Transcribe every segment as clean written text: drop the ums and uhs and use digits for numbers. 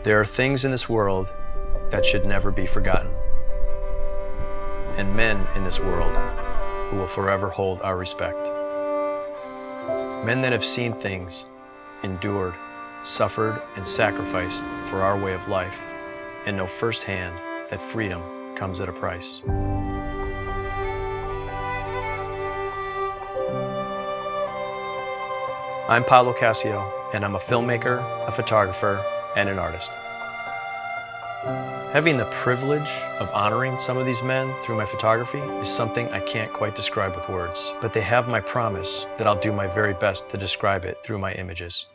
There are things in this world that should never be forgotten, and men in this world who will forever hold our respect. Men that have seen things, endured, suffered, and sacrificed for our way of life, and know firsthand that freedom comes at a price. I'm Paolo Cascio, and I'm a filmmaker, a photographer, and an artist. Having the privilege of honoring some of these men through my photography is something I can't quite describe with words, but they have my promise that I'll do my very best to describe it through my images.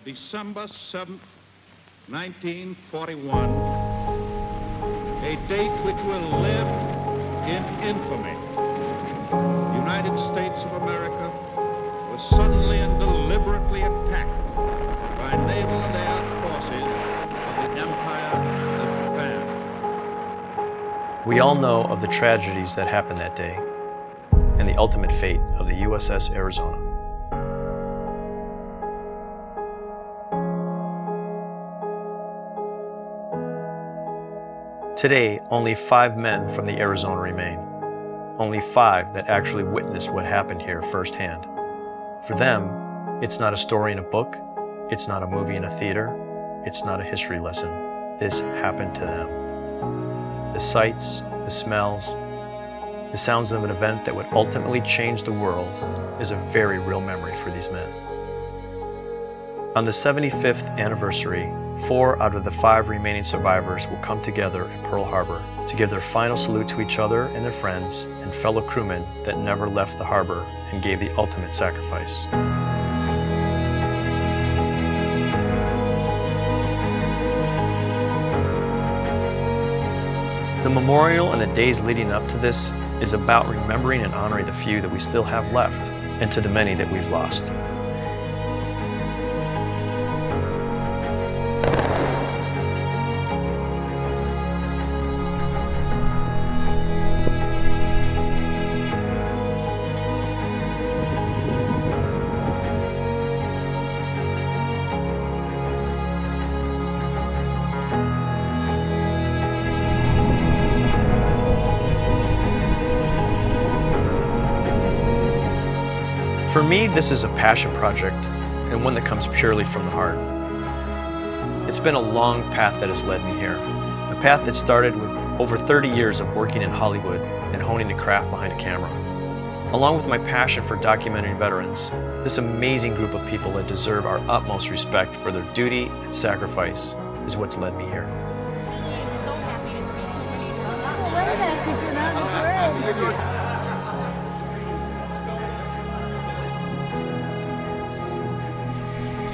December 7th, 1941, a date which will live in infamy. The United States of America was suddenly and deliberately attacked by naval and air forces of the Empire of Japan. We all know of the tragedies that happened that day and the ultimate fate of the USS Arizona. Today, only 5 men from the Arizona remain. Only 5 that actually witnessed what happened here firsthand. For them, it's not a story in a book, it's not a movie in a theater, it's not a history lesson. This happened to them. The sights, the smells, the sounds of an event that would ultimately change the world is a very real memory for these men. On the 75th anniversary, 4 out of the 5 remaining survivors will come together in Pearl Harbor to give their final salute to each other and their friends and fellow crewmen that never left the harbor and gave the ultimate sacrifice. The memorial and the days leading up to this is about remembering and honoring the few that we still have left and to the many that we've lost. For me, this is a passion project and one that comes purely from the heart. It's been a long path that has led me here, a path that started with over 30 years of working in Hollywood and honing the craft behind a camera. Along with my passion for documenting veterans, this amazing group of people that deserve our utmost respect for their duty and sacrifice is what's led me here.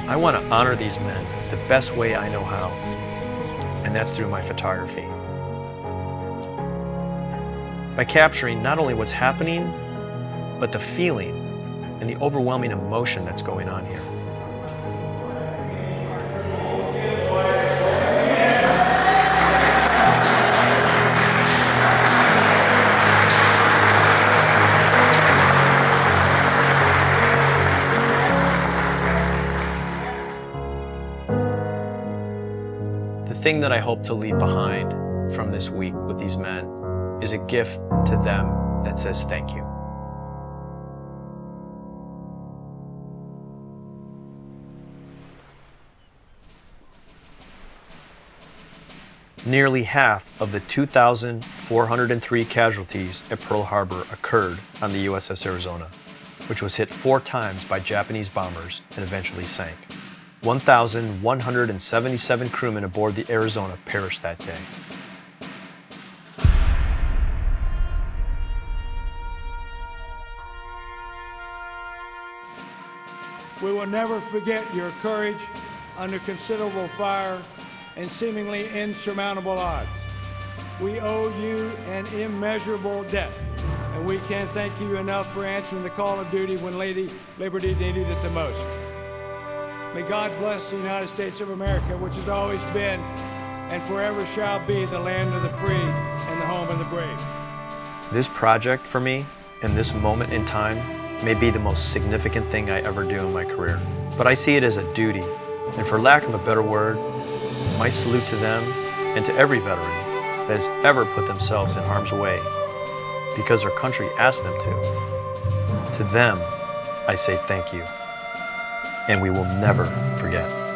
I want to honor these men the best way I know how, and that's through my photography. By capturing not only what's happening, but the feeling and the overwhelming emotion that's going on here. The thing that I hope to leave behind from this week with these men is a gift to them that says thank you. Nearly half of the 2,403 casualties at Pearl Harbor occurred on the USS Arizona, which was hit 4 times by Japanese bombers and eventually sank. 1,177 crewmen aboard the Arizona perished that day. We will never forget your courage under considerable fire and seemingly insurmountable odds. We owe you an immeasurable debt, and we can't thank you enough for answering the call of duty when Lady Liberty needed it the most. May God bless the United States of America, which has always been and forever shall be the land of the free and the home of the brave. This project for me, in this moment in time, may be the most significant thing I ever do in my career. But I see it as a duty And for lack of a better word, my salute to them and to every veteran that has ever put themselves in harm's way because their country asked them to. To them, I say thank you, and we will never forget.